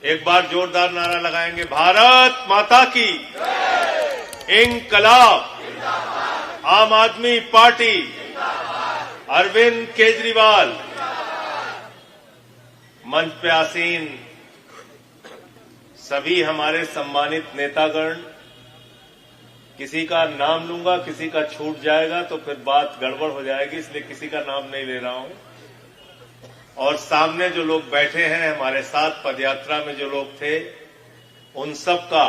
एक बार जोरदार नारा लगाएंगे, भारत माता की, इंकलाब, आम आदमी पार्टी, अरविंद केजरीवाल। मंच पे आसीन सभी हमारे सम्मानित नेतागण, किसी का नाम लूंगा, किसी का छूट जाएगा तो फिर बात गड़बड़ हो जाएगी, इसलिए किसी का नाम नहीं ले रहा हूं। और सामने जो लोग बैठे हैं, हमारे साथ पदयात्रा में जो लोग थे, उन सब का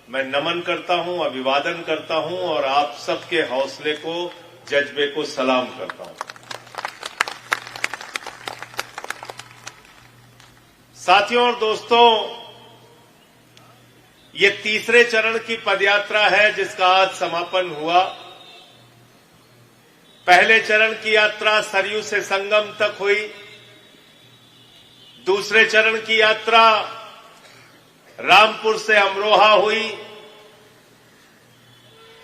मैं नमन करता हूं, अभिवादन करता हूं और आप सबके हौसले को, जज्बे को सलाम करता हूं। साथियों और दोस्तों, ये तीसरे चरण की पदयात्रा है जिसका आज समापन हुआ। पहले चरण की यात्रा सरयू से संगम तक हुई, दूसरे चरण की यात्रा रामपुर से अमरोहा हुई,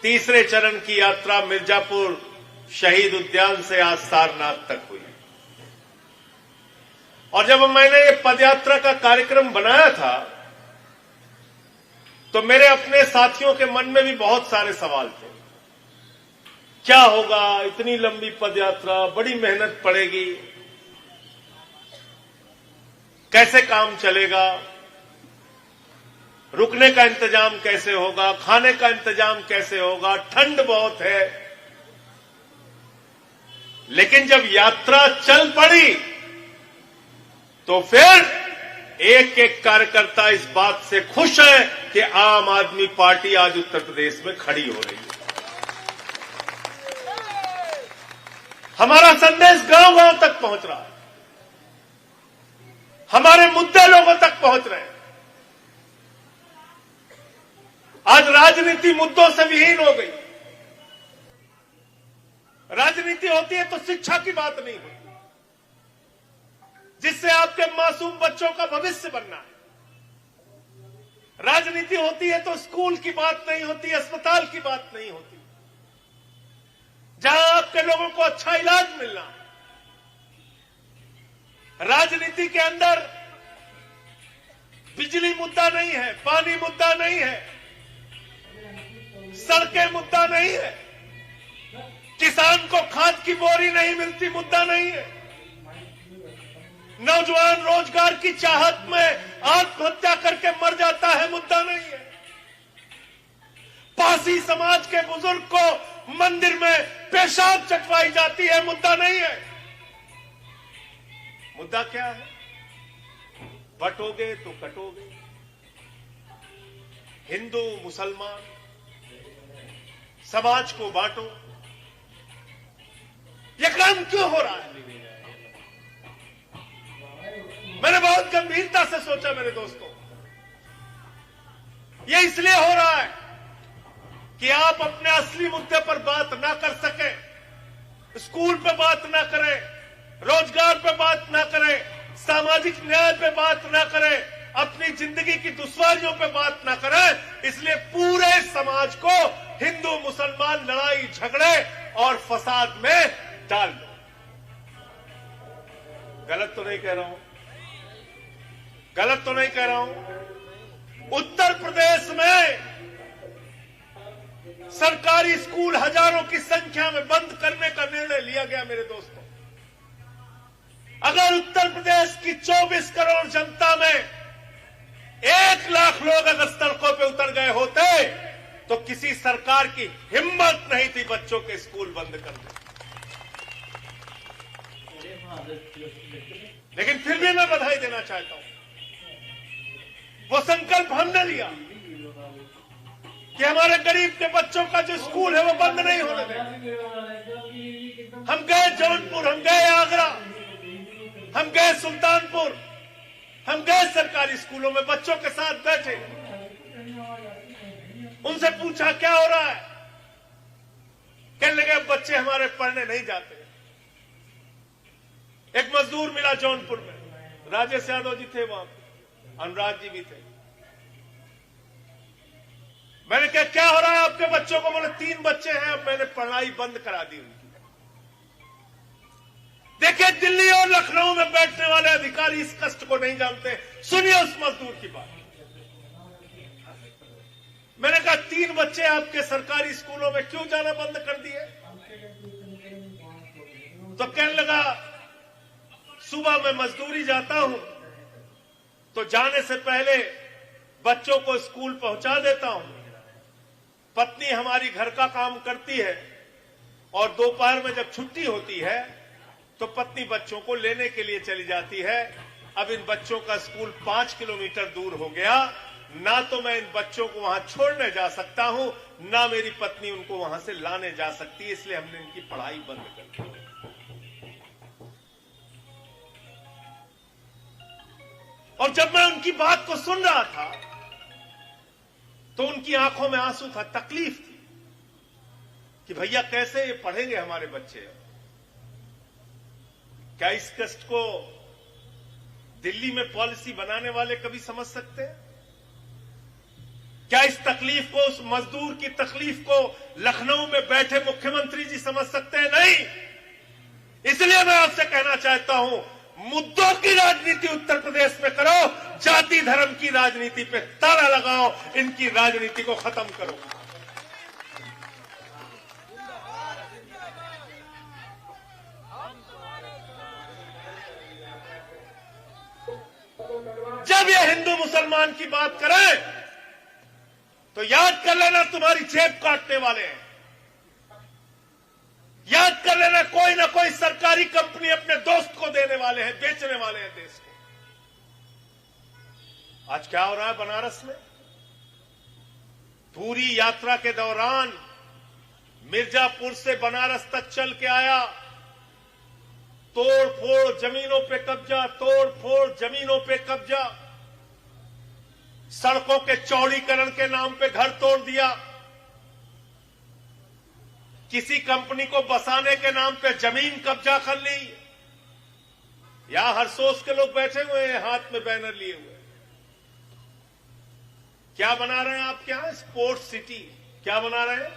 तीसरे चरण की यात्रा मिर्जापुर शहीद उद्यान से आज सारनाथ तक हुई। और जब मैंने ये पदयात्रा का कार्यक्रम बनाया था तो मेरे अपने साथियों के मन में भी बहुत सारे सवाल थे। क्या होगा, इतनी लंबी पदयात्रा, बड़ी मेहनत पड़ेगी, कैसे काम चलेगा, रुकने का इंतजाम कैसे होगा, खाने का इंतजाम कैसे होगा, ठंड बहुत है। लेकिन जब यात्रा चल पड़ी तो फिर एक एक कार्यकर्ता इस बात से खुश है कि आम आदमी पार्टी आज उत्तर प्रदेश में खड़ी हो रही है। हमारा संदेश गांव गांव तक पहुंच रहा है, हमारे मुद्दे लोगों तक पहुंच रहे हैं। आज राजनीति मुद्दों से विहीन हो गई। राजनीति होती है तो शिक्षा की बात नहीं होती, जिससे आपके मासूम बच्चों का भविष्य बनना है। राजनीति होती है तो स्कूल की बात नहीं होती, अस्पताल की बात नहीं होती, जहां आपके लोगों को अच्छा इलाज मिलना है। राजनीति के अंदर बिजली मुद्दा नहीं है, पानी मुद्दा नहीं है, सड़कें मुद्दा नहीं है, किसान को खाद की बोरी नहीं मिलती मुद्दा नहीं है, नौजवान रोजगार की चाहत में आत्महत्या करके मर जाता है मुद्दा नहीं है, पासी समाज के बुजुर्ग को मंदिर में पेशाब चटवाई जाती है मुद्दा नहीं है। मुद्दा क्या है? बंटोगे तो कटोगे, हिंदू मुसलमान समाज को बांटो। यह काम क्यों हो रहा है? मैंने बहुत गंभीरता से सोचा मेरे दोस्तों, यह इसलिए हो रहा है कि आप अपने असली मुद्दे पर बात ना कर सके, स्कूल पे बात ना करें, रोजगार पे बात ना करें, सामाजिक न्याय पे बात ना करें, अपनी जिंदगी की दुश्वारियों पे बात ना करें, इसलिए पूरे समाज को हिंदू मुसलमान लड़ाई झगड़े और फसाद में डाल दो। गलत तो नहीं कह रहा हूं, गलत तो नहीं कह रहा हूं। उत्तर प्रदेश में सरकारी स्कूल हजारों की संख्या में बंद करने का निर्णय लिया गया मेरे दोस्तों। अगर उत्तर प्रदेश की 24 करोड़ जनता में 1 लाख लोग अगर सड़कों पे उतर गए होते तो किसी सरकार की हिम्मत नहीं थी बच्चों के स्कूल बंद करने। लेकिन फिर भी मैं बधाई देना चाहता हूं, वो संकल्प हमने लिया कि हमारे गरीब के बच्चों का जो स्कूल है वो बंद नहीं होने देंगे। हम गए जौनपुर, हम गए आगरा, हम गए सुल्तानपुर, हम गए सरकारी स्कूलों में, बच्चों के साथ बैठे, उनसे पूछा क्या हो रहा है। कहने लगे अब बच्चे हमारे पढ़ने नहीं जाते। एक मजदूर मिला जौनपुर में, राजेश यादव जी थे वहां, अनुराग जी भी थे। मैंने कहा क्या हो रहा है आपके बच्चों को? बोले 3 बच्चे हैं, अब मैंने पढ़ाई बंद करा दी उनकी। देखिए, दिल्ली और लखनऊ में बैठने वाले अधिकारी इस कष्ट को नहीं जानते। सुनिए उस मजदूर की बात। मैंने कहा 3 बच्चे आपके सरकारी स्कूलों में क्यों जाना बंद कर दिए? तो कहने लगा, सुबह मैं मजदूरी जाता हूं तो जाने से पहले बच्चों को स्कूल पहुंचा देता हूं। पत्नी हमारी घर का काम करती है और दोपहर में जब छुट्टी होती है तो पत्नी बच्चों को लेने के लिए चली जाती है। अब इन बच्चों का स्कूल 5 किलोमीटर दूर हो गया। ना तो मैं इन बच्चों को वहां छोड़ने जा सकता हूं, ना मेरी पत्नी उनको वहां से लाने जा सकती है, इसलिए हमने इनकी पढ़ाई बंद कर दी। और जब मैं उनकी बात को सुन रहा था तो उनकी आंखों में आंसू था, तकलीफ थी कि भैया कैसे ये पढ़ेंगे हमारे बच्चे। क्या इस कष्ट को दिल्ली में पॉलिसी बनाने वाले कभी समझ सकते हैं? क्या इस तकलीफ को, उस मजदूर की तकलीफ को लखनऊ में बैठे मुख्यमंत्री जी समझ सकते हैं? नहीं। इसलिए मैं आपसे कहना चाहता हूं, मुद्दों की राजनीति उत्तर प्रदेश में करो, जाति धर्म की राजनीति पे ताला लगाओ, इनकी राजनीति को खत्म करो। जब ये हिंदू मुसलमान की बात करें तो याद कर लेना तुम्हारी जेब काटने वाले हैं। याद कर लेना कोई ना कोई सरकारी कंपनी अपने दोस्त को देने वाले हैं, बेचने वाले हैं देश को। आज क्या हो रहा है बनारस में? पूरी यात्रा के दौरान मिर्जापुर से बनारस तक चल के आया, तोड़ फोड़ जमीनों पे कब्जा, तोड़ फोड़ जमीनों पे कब्जा, सड़कों के चौड़ीकरण के नाम पे घर तोड़ दिया, किसी कंपनी को बसाने के नाम पे जमीन कब्जा कर ली। यहां हरसोस के लोग बैठे हुए हैं, हाथ में बैनर लिए हुए। क्या बना रहे हैं आप? क्या स्पोर्ट्स सिटी? क्या बना रहे हैं?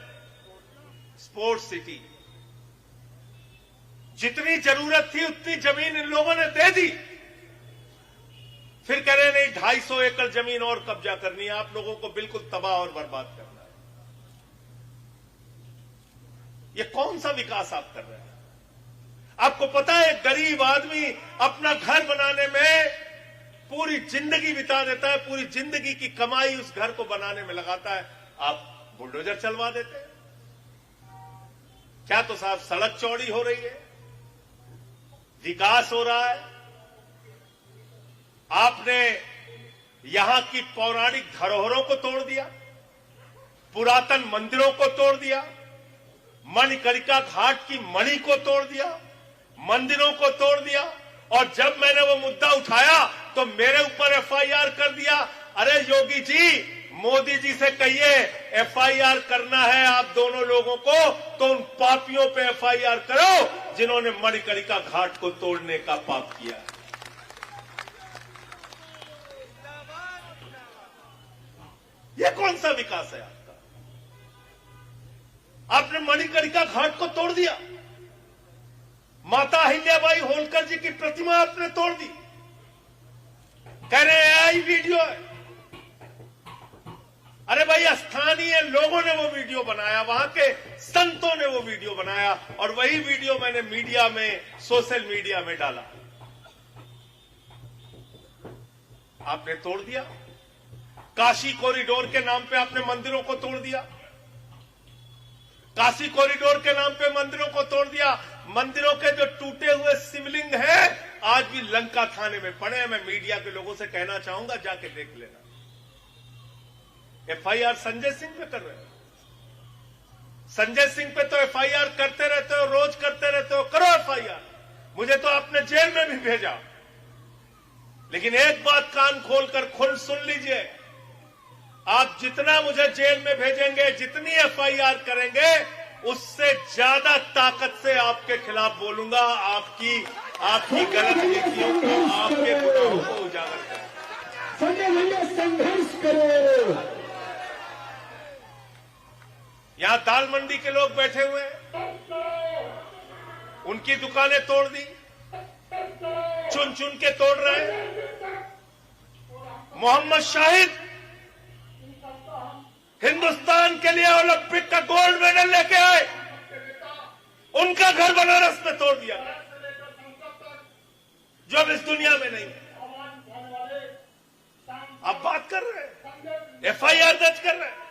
Sports city. जितनी जरूरत थी उतनी जमीन इन लोगों ने दे दी, फिर कह रहे नहीं 250 एकड़ जमीन और कब्जा करनी है। आप लोगों को बिल्कुल तबाह और बर्बाद करना है। ये कौन सा विकास आप कर रहे हैं? आपको पता है गरीब आदमी अपना घर बनाने में पूरी जिंदगी बिता देता है, पूरी जिंदगी की कमाई उस घर को बनाने में लगाता है। आप बुलडोजर चलवा देते हैं। क्या तो साहब सड़क चौड़ी हो रही है, विकास हो रहा है। आपने यहां की पौराणिक धरोहरों को तोड़ दिया, पुरातन मंदिरों को तोड़ दिया, मणिकर्णिका घाट की मणि को तोड़ दिया, मंदिरों को तोड़ दिया। और जब मैंने वो मुद्दा उठाया तो मेरे ऊपर एफआईआर कर दिया। अरे योगी जी, मोदी जी से कहिए एफआईआर करना है आप दोनों लोगों को तो उन पापियों पे एफआईआर करो जिन्होंने मणिकर्णिका घाट को तोड़ने का पाप किया। ये कौन सा विकास है आपका? आपने मणिकर्णिका घाट को तोड़ दिया, माता अहिल्याबाई होलकर जी की प्रतिमा आपने तोड़ दी, कह रहे एआई वीडियो है। अरे भाई, स्थानीय लोगों ने वो वीडियो बनाया, वहां के संतों ने वो वीडियो बनाया और वही वीडियो मैंने मीडिया में, सोशल मीडिया में डाला। आपने तोड़ दिया। काशी कॉरिडोर के नाम पे आपने मंदिरों को तोड़ दिया। काशी कॉरिडोर के नाम पे मंदिरों को तोड़ दिया। मंदिरों के जो टूटे हुए शिवलिंग हैं आज भी लंका थाने में पड़े हैं। मैं मीडिया के लोगों से कहना चाहूंगा, जाके देख लेना। एफआईआर संजय सिंह पे कर रहे हो। संजय सिंह पे तो एफआईआर करते रहते हो, रोज करते रहते हो। करो एफआईआर, मुझे तो आपने जेल में भी भेजा। लेकिन एक बात कान खोलकर खुद सुन लीजिए, आप जितना मुझे जेल में भेजेंगे, जितनी एफआईआर करेंगे, उससे ज्यादा ताकत से आपके खिलाफ बोलूंगा। आपकी गलत नीतियों को, आपके गुनाहों को उजागर करें। संघर्ष करो। यहां दाल मंडी के लोग बैठे हुए हैं, उनकी दुकानें तोड़ दी, चुन चुन के तोड़ रहे हैं। मोहम्मद शाहिद हिंदुस्तान के लिए ओलंपिक का गोल्ड मेडल लेके आए, उनका घर बनारस में तोड़ दिया जो अब इस दुनिया में नहीं है। आप बात कर रहे हैं, एफआईआर दर्ज कर रहे हैं।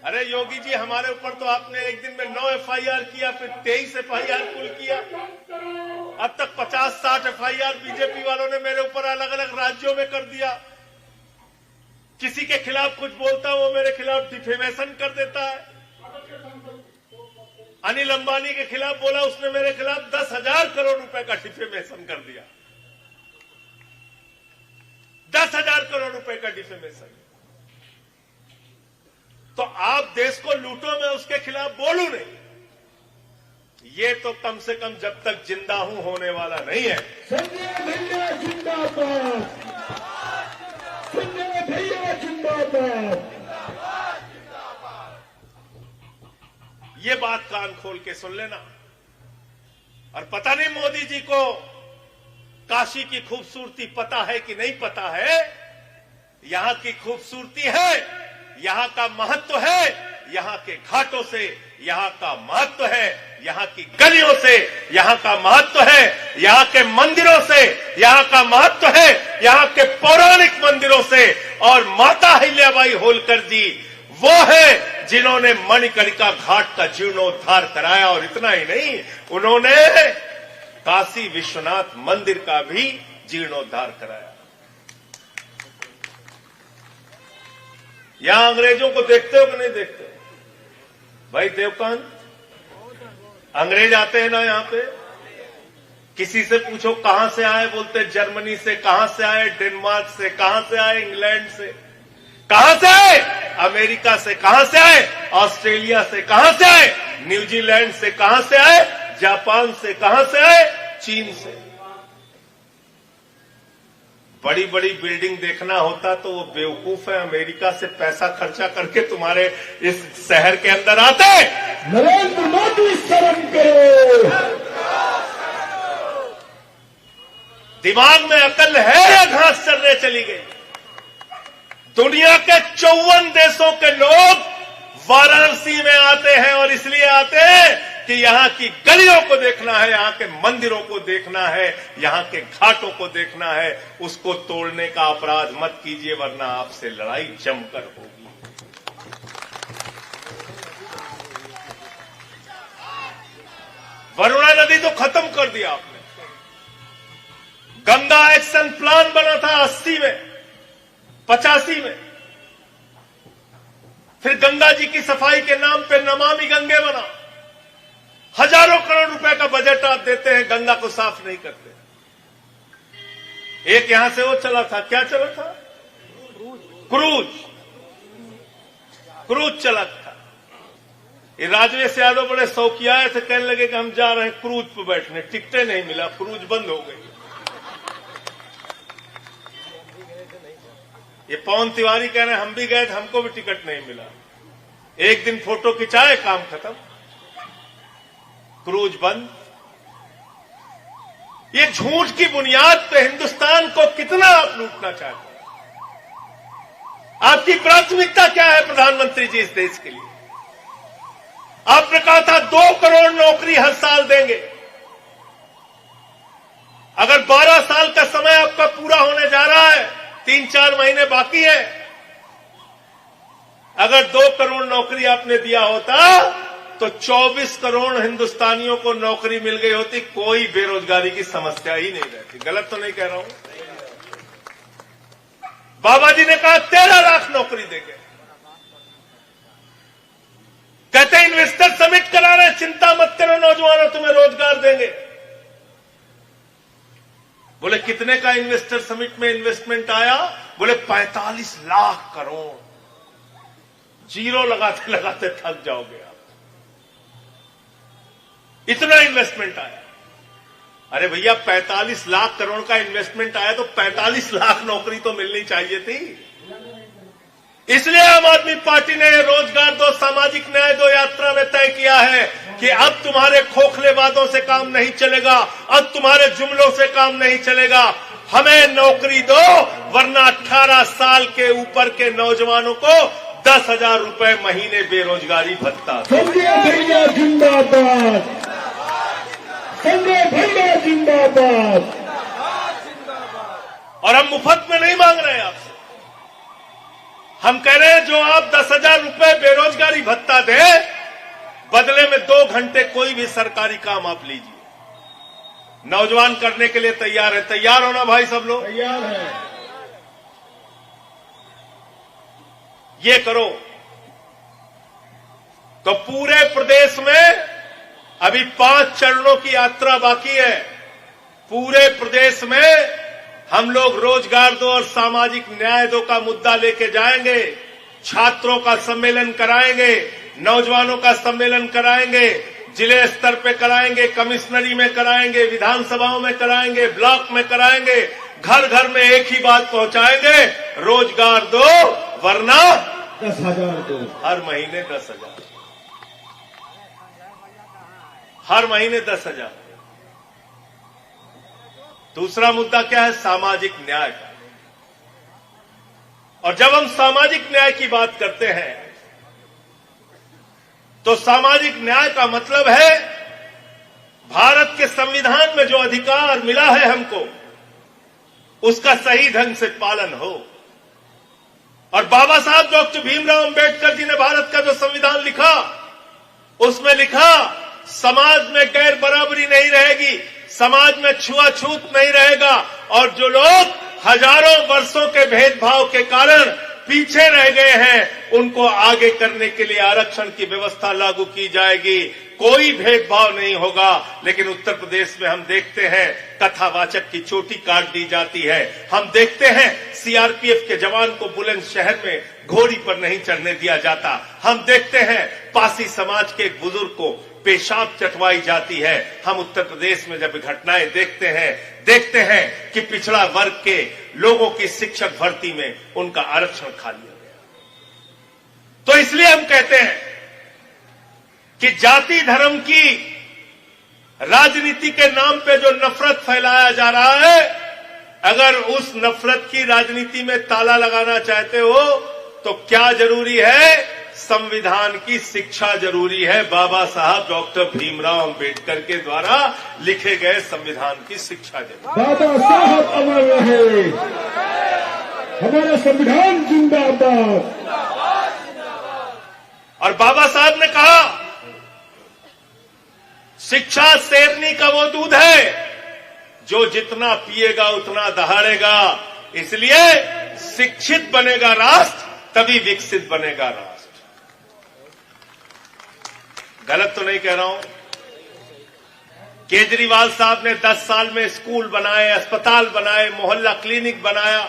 अरे योगी जी, हमारे ऊपर तो आपने एक दिन में 9 एफआईआर किया, फिर 23 एफआईआर कुल किया। अब तक 50-60 एफआईआर बीजेपी वालों ने मेरे ऊपर अलग अलग राज्यों में कर दिया। किसी के खिलाफ कुछ बोलता हूं, वो मेरे खिलाफ डिफेमेशन कर देता है। अनिल अंबानी के खिलाफ बोला, उसने मेरे खिलाफ 10,000 करोड़ रुपए का डिफेमेशन कर दिया। 10,000 करोड़ रुपए का डिफेमेशन। तो आप देश को लूटो, मैं उसके खिलाफ बोलूं नहीं। ये तो कम से कम जब तक जिंदा हूं होने वाला नहीं है। संजय भैया जिंदाबाद, संजय भैया जिंदाबाद। ये बात कान खोल के सुन लेना। और पता नहीं मोदी जी को काशी की खूबसूरती पता है कि नहीं पता है। यहां की खूबसूरती है, यहां का महत्व है, यहां के घाटों से यहां का महत्व है, यहां की गलियों से यहां का महत्व है, यहां के मंदिरों से यहां का महत्व है, यहां के पौराणिक मंदिरों से। और माता अहिल्याबाई होलकर जी वो है जिन्होंने मणिकर्णिका घाट का जीर्णोद्धार कराया। और इतना ही नहीं, उन्होंने काशी विश्वनाथ मंदिर का भी जीर्णोद्धार कराया। यहां अंग्रेजों को देखते हो कि नहीं देखते हो? भाई देवकांत, अंग्रेज आते हैं ना यहां पे, किसी से पूछो कहां से आए, बोलते जर्मनी से। कहां से आए? डेनमार्क से। कहां से आए? इंग्लैंड से। कहां से आए? अमेरिका से। कहां से आए? ऑस्ट्रेलिया से। कहां से आए? न्यूजीलैंड से। कहां से आए? जापान से। कहां से आए? चीन से। बड़ी बड़ी बिल्डिंग देखना होता तो वो बेवकूफ है, अमेरिका से पैसा खर्चा करके तुम्हारे इस शहर के अंदर आते। नरेंद्र मोदी शर्म करो। दिमाग में अकल है या घास चरने चली गई? दुनिया के 54 देशों के लोग वाराणसी में आते हैं, और इसलिए आते हैं कि यहां की गलियों को देखना है, यहां के मंदिरों को देखना है, यहां के घाटों को देखना है। उसको तोड़ने का अपराध मत कीजिए, वरना आपसे लड़ाई जमकर होगी। वरुणा नदी तो खत्म कर दिया आपने। गंगा एक्शन प्लान बना था 80 में, 85 में। फिर गंगा जी की सफाई के नाम पे नमामि गंगे बना। हजारों करोड़ रुपए का बजट आप देते हैं, गंगा को साफ नहीं करते। एक यहां से वो चला था, क्या चला था? क्रूज चला था। ये राजवेश यादव बड़े शौकिया थे, कहने लगे कि हम जा रहे हैं क्रूज पर बैठने। टिकटें नहीं मिला, क्रूज बंद हो गई। ये पवन तिवारी कह रहे हैं हम भी गए थे, हमको भी टिकट नहीं मिला। एक दिन फोटो खिंचाए, काम खत्म, क्रूज बंद। ये झूठ की बुनियाद पे हिंदुस्तान को कितना आप लूटना चाहते हैं? आपकी प्राथमिकता क्या है प्रधानमंत्री जी इस देश के लिए? आपने कहा था 2 करोड़ नौकरी हर साल देंगे। अगर 12 साल का समय आपका पूरा होने जा रहा है, 3-4 महीने बाकी है, अगर 2 करोड़ नौकरी आपने दिया होता तो 24 करोड़ हिंदुस्तानियों को नौकरी मिल गई होती, कोई बेरोजगारी की समस्या ही नहीं रहती। गलत तो नहीं कह रहा हूं? बाबा जी ने कहा 13 लाख नौकरी देंगे। कहते हैं इन्वेस्टर समिट करा रहे, चिंता मत करो नौजवानों, तुम्हें रोजगार देंगे। बोले कितने का इन्वेस्टर समिट में इन्वेस्टमेंट आया? बोले 45 लाख करोड़। जीरो लगाते लगाते थक जाओगे आप, इतना इन्वेस्टमेंट आया। अरे भैया 45 लाख करोड़ का इन्वेस्टमेंट आया तो 45 लाख नौकरी तो मिलनी चाहिए थी। इसलिए आम आदमी पार्टी ने रोजगार दो, सामाजिक न्याय दो यात्रा में तय किया है कि अब तुम्हारे खोखले वादों से काम नहीं चलेगा, अब तुम्हारे जुमलों से काम नहीं चलेगा, हमें नौकरी दो, वरना 18 साल के ऊपर के नौजवानों को 10,000 रुपए महीने बेरोजगारी भत्ता। संजय भैया जिंदाबाद, संजय भैया जिंदाबाद। और हम मुफ्त में नहीं मांग रहे हैं आपसे, हम कह रहे हैं जो आप 10,000 रुपए बेरोजगारी भत्ता दे, बदले में 2 घंटे कोई भी सरकारी काम आप लीजिए। नौजवान करने के लिए तैयार है, तैयार होना भाई सब लोग तैयार है। ये करो तो पूरे प्रदेश में अभी 5 चरणों की यात्रा बाकी है। पूरे प्रदेश में हम लोग रोजगार दो और सामाजिक न्याय दो का मुद्दा लेके जाएंगे, छात्रों का सम्मेलन कराएंगे, नौजवानों का सम्मेलन कराएंगे, जिले स्तर पे कराएंगे, कमिश्नरी में कराएंगे, विधानसभाओं में कराएंगे, ब्लॉक में कराएंगे, घर घर में एक ही बात पहुंचाएंगे, रोजगार दो वरना 10,000 दो। हर महीने 10,000, हर महीने 10,000। दूसरा मुद्दा क्या है? सामाजिक न्याय का। और जब हम सामाजिक न्याय की बात करते हैं तो सामाजिक न्याय का मतलब है भारत के संविधान में जो अधिकार मिला है हमको, उसका सही ढंग से पालन हो। और बाबा साहब डॉक्टर भीमराव अंबेडकर जी ने भारत का जो संविधान लिखा, उसमें लिखा समाज में गैर बराबरी नहीं रहेगी, समाज में छुआछूत नहीं रहेगा, और जो लोग हजारों वर्षों के भेदभाव के कारण पीछे रह गए हैं, उनको आगे करने के लिए आरक्षण की व्यवस्था लागू की जाएगी। कोई भेदभाव नहीं होगा। लेकिन उत्तर प्रदेश में हम देखते हैं कथावाचक की चोटी काट दी जाती है। हम देखते हैं सीआरपीएफ के जवान को बुलंदशहर में घोड़ी पर नहीं चढ़ने दिया जाता। हम देखते हैं पासी समाज के एक बुजुर्ग को पेशाब चटवाई जाती है। हम उत्तर प्रदेश में जब घटनाएं देखते हैं कि पिछड़ा वर्ग के लोगों की शिक्षक भर्ती में उनका आरक्षण खा लिया गया। तो इसलिए हम कहते हैं कि जाति धर्म की राजनीति के नाम पे जो नफरत फैलाया जा रहा है, अगर उस नफरत की राजनीति में ताला लगाना चाहते हो तो क्या जरूरी है? संविधान की शिक्षा जरूरी है। बाबा साहब डॉक्टर भीमराव अंबेडकर के द्वारा लिखे गए संविधान की शिक्षा जरूरी। बाबा साहब अमर रहे, हमारा संविधान जिंदाबाद। और बाबा साहब ने कहा शिक्षा शेरनी का वो दूध है जो जितना पिएगा उतना दहाड़ेगा। इसलिए शिक्षित बनेगा राष्ट्र, तभी विकसित बनेगा राष्ट्र। गलत तो नहीं कह रहा हूं। केजरीवाल साहब ने 10 साल में स्कूल बनाए, अस्पताल बनाए, मोहल्ला क्लिनिक बनाया।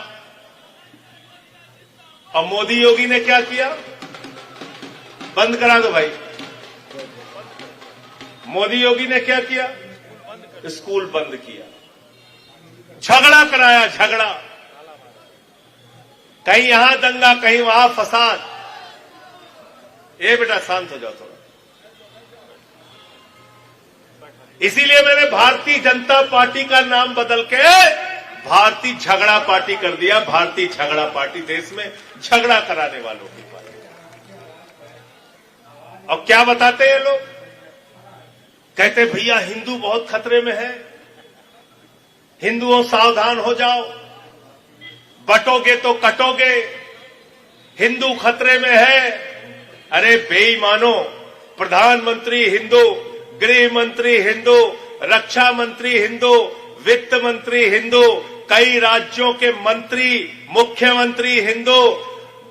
और मोदी योगी ने क्या किया? बंद करा दो भाई। मोदी योगी ने क्या किया? स्कूल बंद किया, झगड़ा कराया, झगड़ा। कहीं यहां दंगा, कहीं वहां फसाद। ए बेटा शांत हो जाओ थोड़ा। इसीलिए मैंने भारतीय जनता पार्टी का नाम बदल के भारतीय झगड़ा पार्टी कर दिया। भारतीय झगड़ा पार्टी, देश में झगड़ा कराने वालों की पार्टी। और क्या बताते हैं लोग? कहते भैया हिंदू बहुत खतरे में है, हिंदुओं सावधान हो जाओ, बटोगे तो कटोगे, हिंदू खतरे में है। अरे बेईमानो, प्रधानमंत्री हिंदू, गृह मंत्री हिंदू, रक्षा मंत्री हिंदू, वित्त मंत्री हिंदू, कई राज्यों के मंत्री, मुख्यमंत्री हिंदू,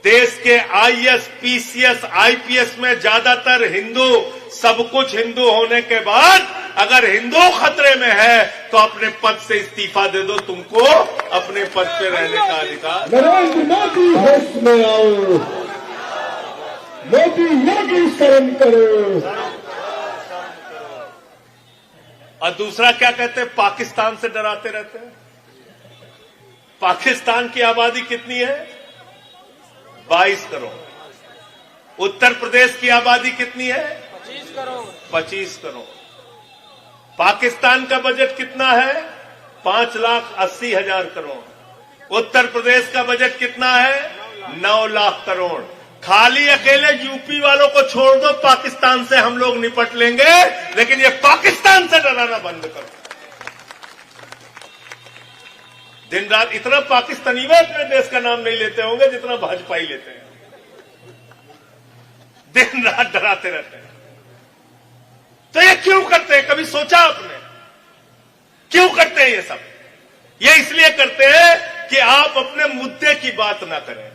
देश के आईएएस, पीसीएस, आईपीएस में ज्यादातर हिंदू। सब कुछ हिंदू होने के बाद अगर हिंदू खतरे में है तो अपने पद से इस्तीफा दे दो, तुमको अपने पद पे रहने का अधिकार। नरेंद्र मोदी होश में आओ, मोदी योगी शर्म करो। और दूसरा क्या कहते हैं? पाकिस्तान से डराते रहते हैं। पाकिस्तान की आबादी कितनी है? 22 करोड़। उत्तर प्रदेश की आबादी कितनी है? 25 करोड़। 25 करोड़। पाकिस्तान का बजट कितना है? 5,80,000 करोड़। उत्तर प्रदेश का बजट कितना है? 9 लाख करोड़। खाली अकेले यूपी वालों को छोड़ दो, पाकिस्तान से हम लोग निपट लेंगे, लेकिन ये पाकिस्तान से डराना बंद करो। दिन रात इतना पाकिस्तानी वे अपने देश का नाम नहीं लेते होंगे जितना भाजपाई लेते हैं। दिन रात डराते रहते हैं। तो ये क्यों करते हैं? कभी सोचा आपने क्यों करते हैं ये सब? ये इसलिए करते हैं कि आप अपने मुद्दे की बात ना करें।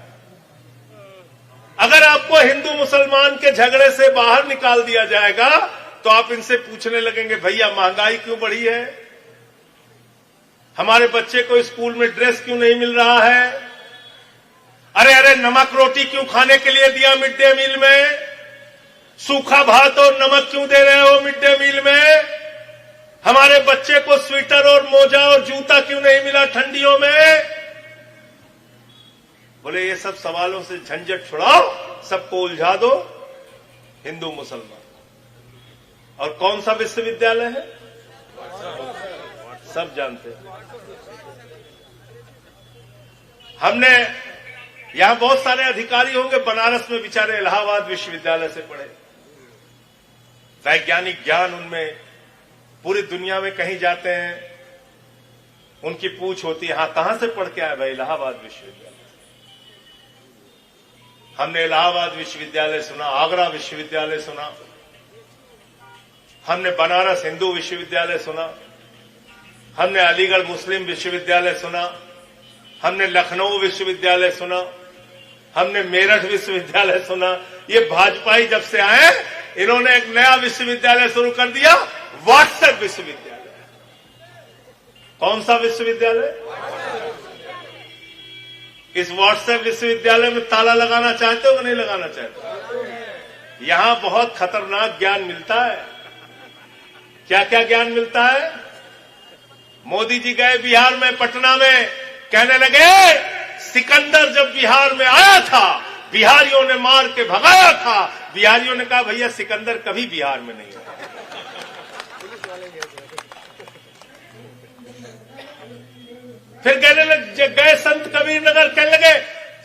अगर आपको हिंदू मुसलमान के झगड़े से बाहर निकाल दिया जाएगा तो आप इनसे पूछने लगेंगे, भैया महंगाई क्यों बढ़ी है? हमारे बच्चे को स्कूल में ड्रेस क्यों नहीं मिल रहा है? अरे नमक रोटी क्यों खाने के लिए दिया मिड डे मील में? सूखा भात और नमक क्यों दे रहे हो मिड डे मील में? हमारे बच्चे को स्वेटर और मोजा और जूता क्यों नहीं मिला ठंडियों में? बोले ये सब सवालों से झंझट छुड़ाओ, सबको उलझा दो हिंदू मुसलमान। और कौन सा विश्वविद्यालय है? सब जानते हैं। हमने यहां बहुत सारे अधिकारी होंगे बनारस में, बेचारे इलाहाबाद विश्वविद्यालय से पढ़े, वैज्ञानिक ज्ञान उनमें पूरी दुनिया में कहीं जाते हैं उनकी पूछ होती है, हाँ कहां से पढ़ के आए भाई? इलाहाबाद विश्वविद्यालय। हमने इलाहाबाद विश्वविद्यालय सुना, आगरा विश्वविद्यालय सुना, हमने बनारस हिंदू विश्वविद्यालय सुना, हमने अलीगढ़ मुस्लिम विश्वविद्यालय सुना, हमने लखनऊ विश्वविद्यालय सुना, हमने मेरठ विश्वविद्यालय सुना। ये भाजपाई जब से आए इन्होंने एक नया विश्वविद्यालय शुरू कर दिया, व्हाट्सएप विश्वविद्यालय। कौन सा विश्वविद्यालय? इस व्हाट्सएप विश्वविद्यालय में ताला लगाना चाहते हो कि नहीं लगाना चाहते? यहां बहुत खतरनाक ज्ञान मिलता है। क्या क्या ज्ञान मिलता है? मोदी जी गए बिहार में, पटना में, कहने लगे सिकंदर जब बिहार में आया था बिहारियों ने मार के भगाया था। बिहारियों ने कहा भैया सिकंदर कभी बिहार में नहीं आया। फिर कहने लगे, गए संत कबीर नगर, कहने लगे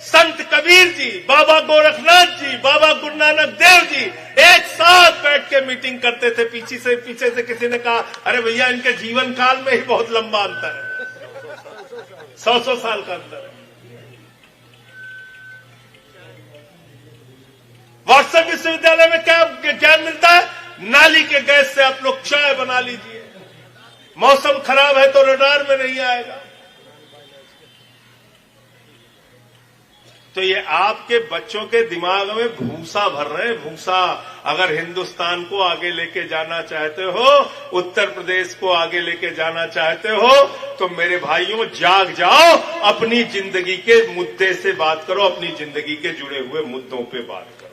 संत कबीर जी, बाबा गोरखनाथ जी, बाबा गुरु नानक देव जी एक साथ बैठ के मीटिंग करते थे। पीछे से किसी ने कहा, अरे भैया इनके जीवन काल में ही बहुत लंबा अंतर है, 100 साल का अंतर है। व्हाट्सएप विश्वविद्यालय में क्या ज्ञान मिलता है? नाली के गैस से आप लोग चाय बना लीजिए, मौसम खराब है तो रडार में नहीं आएगा। तो ये आपके बच्चों के दिमाग में भूसा भर रहे हैं, भूसा। अगर हिंदुस्तान को आगे लेके जाना चाहते हो, उत्तर प्रदेश को आगे लेके जाना चाहते हो, तो मेरे भाइयों जाग जाओ, अपनी जिंदगी के मुद्दे से बात करो, अपनी जिंदगी के जुड़े हुए मुद्दों पे बात करो।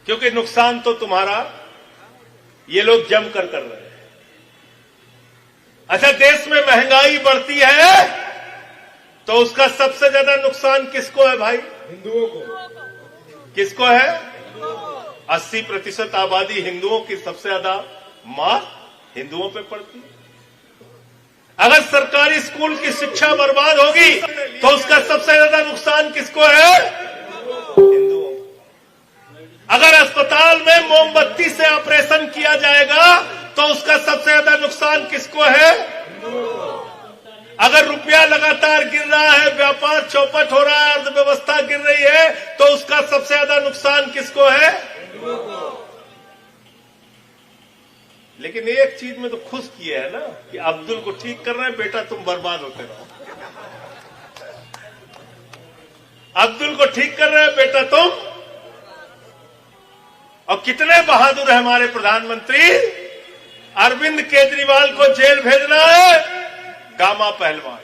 क्योंकि नुकसान तो तुम्हारा ये लोग जमकर कर रहे हैं। अच्छा, देश में महंगाई बढ़ती है तो उसका सबसे ज्यादा नुकसान किसको है भाई? हिंदुओं को। किसको है? 80% आबादी हिंदुओं की, सबसे ज्यादा मार हिंदुओं पे पड़ती है। अगर सरकारी स्कूल की शिक्षा बर्बाद होगी तो उसका सबसे ज्यादा नुकसान किसको है? हिंदुओं। अगर अस्पताल में मोमबत्ती से ऑपरेशन किया जाएगा तो उसका सबसे ज्यादा नुकसान किसको है? अगर रुपया लगातार गिर रहा है, व्यापार चौपट हो रहा है, अर्थव्यवस्था गिर रही है, तो उसका सबसे ज्यादा नुकसान किसको है? लेकिन एक चीज में तो खुश किए है ना कि अब्दुल को ठीक कर रहे हैं, बेटा तुम बर्बाद होते रहो। अब्दुल को ठीक कर रहे हैं, बेटा तुम। और कितने बहादुर है हमारे प्रधानमंत्री। अरविंद केजरीवाल को जेल भेजना है, गामा पहलवान।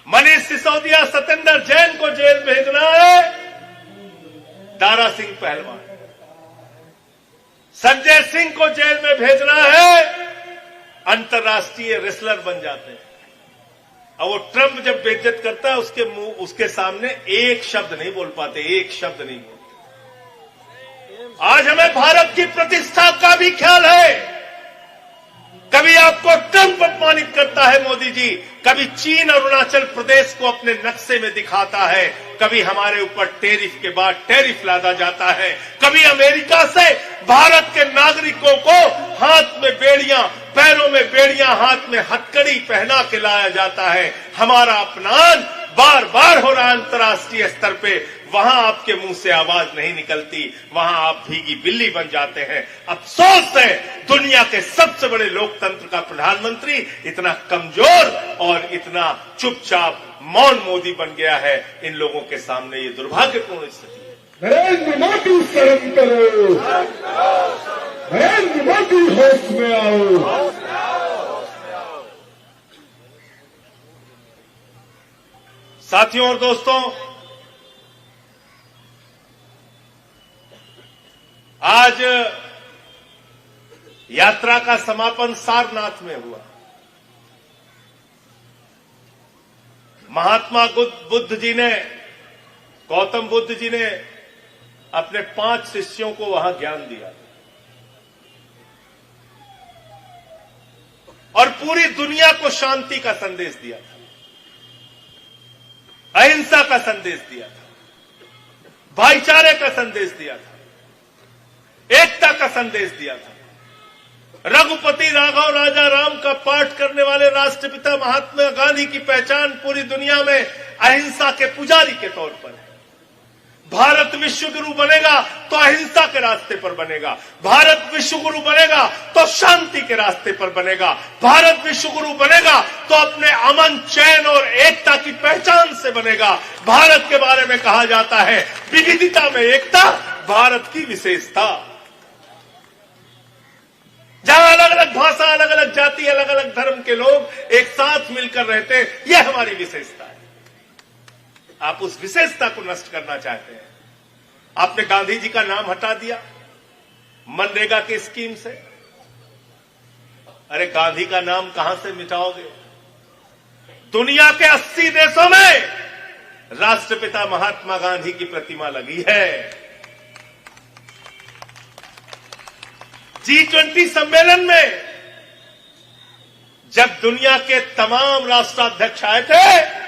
मनीष सिसोदिया, सत्येंद्र जैन को जेल भेजना है, दारा सिंह पहलवान। संजय सिंह को जेल में भेजना है, अंतर्राष्ट्रीय रेसलर बन जाते हैं। और वो ट्रंप जब बेइज्जत करता है उसके सामने एक शब्द नहीं बोल पाते, एक शब्द नहीं बोलते। आज हमें भारत की प्रतिष्ठा का भी ख्याल है। कभी आपको ट्रंप अपमानित करता है मोदी जी, कभी चीन अरुणाचल प्रदेश को अपने नक्शे में दिखाता है, कभी हमारे ऊपर टैरिफ के बाद टैरिफ लादा जाता है, कभी अमेरिका से भारत के नागरिकों को हाथ में बेड़ियां, पैरों में बेड़ियां, हाथ में हथकड़ी पहना के लाया जाता है। हमारा अपमान बार बार हो रहा है अंतर्राष्ट्रीय स्तर पे। वहां आपके मुंह से आवाज नहीं निकलती, वहां आप भीगी बिल्ली बन जाते हैं। अफसोस है दुनिया के सबसे बड़े लोकतंत्र का प्रधानमंत्री इतना कमजोर और इतना चुपचाप मौन मोदी बन गया है। इन लोगों के सामने ये दुर्भाग्यपूर्ण स्थिति है। नरेंद्र मोदी शर्म करो, नरेंद्र मोदी होश में आओ। साथियों और दोस्तों, आज यात्रा का समापन सारनाथ में हुआ। महात्मा बुद्ध जी ने, गौतम बुद्ध जी ने अपने 5 शिष्यों को वहां ज्ञान दिया और पूरी दुनिया को शांति का संदेश दिया था, अहिंसा का संदेश दिया था, भाईचारे का संदेश दिया था, एकता का संदेश दिया था। रघुपति राघव राजा राम का पाठ करने वाले राष्ट्रपिता महात्मा गांधी की पहचान पूरी दुनिया में अहिंसा के पुजारी के तौर पर है। भारत विश्व गुरु बनेगा तो अहिंसा के रास्ते पर बनेगा, भारत विश्व गुरु बनेगा तो शांति के रास्ते पर बनेगा, भारत विश्व गुरु बनेगा तो अपने अमन, चैन और एकता की पहचान से बनेगा। भारत के बारे में कहा जाता है विविधता में एकता, भारत की विशेषता। जहां अलग अलग भाषा, अलग अलग जाति, अलग अलग धर्म के लोग एक साथ मिलकर रहते हैं, यह हमारी विशेषता है। आप उस विशेषता को नष्ट करना चाहते हैं। आपने गांधी जी का नाम हटा दिया मनरेगा की स्कीम से। अरे गांधी का नाम कहां से मिटाओगे? दुनिया के 80 देशों में राष्ट्रपिता महात्मा गांधी की प्रतिमा लगी है। G20 सम्मेलन में जब दुनिया के तमाम राष्ट्राध्यक्ष आए थे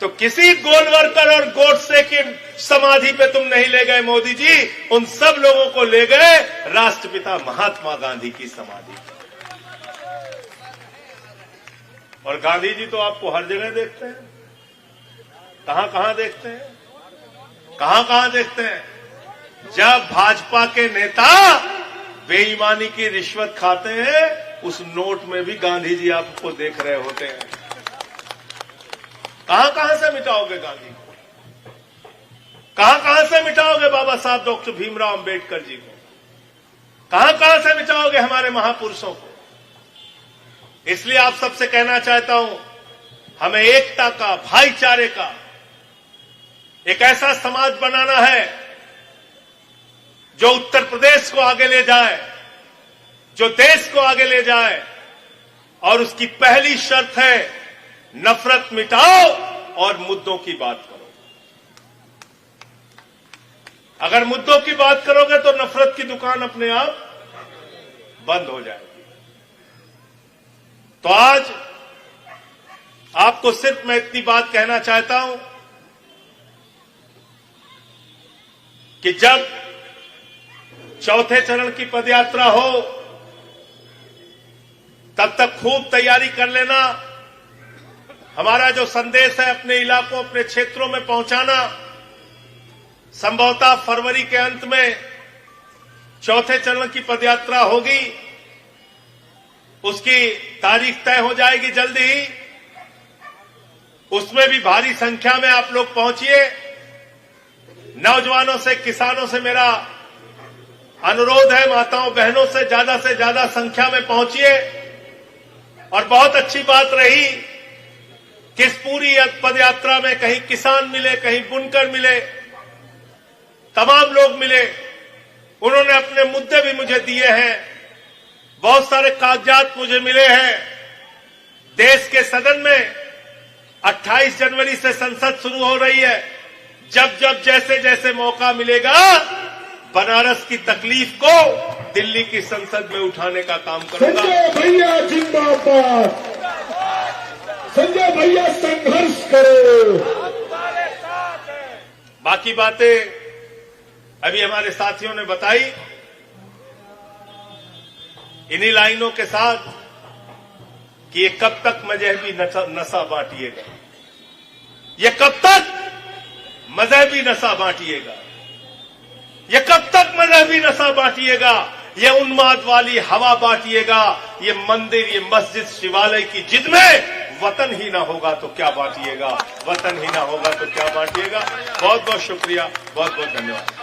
तो किसी गोलवरकर और गोडसे की समाधि पे तुम नहीं ले गए मोदी जी, उन सब लोगों को ले गए राष्ट्रपिता महात्मा गांधी की समाधि। और गांधी जी तो आपको हर जगह देखते हैं। कहां कहां देखते हैं? कहां कहां देखते हैं? जब भाजपा के नेता बेईमानी की रिश्वत खाते हैं, उस नोट में भी गांधी जी आपको देख रहे होते हैं। कहां कहां से मिटाओगे गांधी को? कहां कहां से मिटाओगे बाबा साहब डॉक्टर भीमराव अंबेडकर जी को? कहां कहां से मिटाओगे हमारे महापुरुषों को? इसलिए आप सबसे कहना चाहता हूं, हमें एकता का, भाईचारे का एक ऐसा समाज बनाना है जो उत्तर प्रदेश को आगे ले जाए, जो देश को आगे ले जाए। और उसकी पहली शर्त है नफरत मिटाओ और मुद्दों की बात करो। अगर मुद्दों की बात करोगे तो नफरत की दुकान अपने आप बंद हो जाएगी। तो आज आपको सिर्फ मैं इतनी बात कहना चाहता हूं कि जब चौथे चरण की पदयात्रा हो तब तक खूब तैयारी कर लेना। हमारा जो संदेश है अपने इलाकों, अपने क्षेत्रों में पहुंचाना। संभवतः फरवरी के अंत में चौथे चरण की पदयात्रा होगी, उसकी तारीख तय हो जाएगी जल्दी ही। उसमें भी भारी संख्या में आप लोग पहुंचिए। नौजवानों से, किसानों से मेरा अनुरोध है, माताओं बहनों से ज्यादा संख्या में पहुंचिए। और बहुत अच्छी बात रही कि इस पूरी पदयात्रा में कहीं किसान मिले, कहीं बुनकर मिले, तमाम लोग मिले। उन्होंने अपने मुद्दे भी मुझे दिए हैं। बहुत सारे कागजात मुझे मिले हैं। देश के सदन में 28 जनवरी से संसद शुरू हो रही है। जब जब जैसे जैसे मौका मिलेगा बनारस की तकलीफ को दिल्ली की संसद में उठाने का काम करूंगा। संजय भैया जिंदाबाद, संजय भैया संघर्ष करो। बाकी बातें अभी हमारे साथियों ने बताई। इन्हीं लाइनों के साथ कि ये कब तक मजहबी नशा बांटिएगा, ये कब तक मजहबी नशा बांटिएगा, ये कब तक मजहबी नशा बांटिएगा, ये उन्माद वाली हवा बांटिएगा, ये मंदिर, ये मस्जिद, शिवालय की जिद में वतन ही ना होगा तो क्या बांटिएगा, वतन ही ना होगा तो क्या बांटिएगा। बहुत बहुत शुक्रिया, बहुत बहुत धन्यवाद।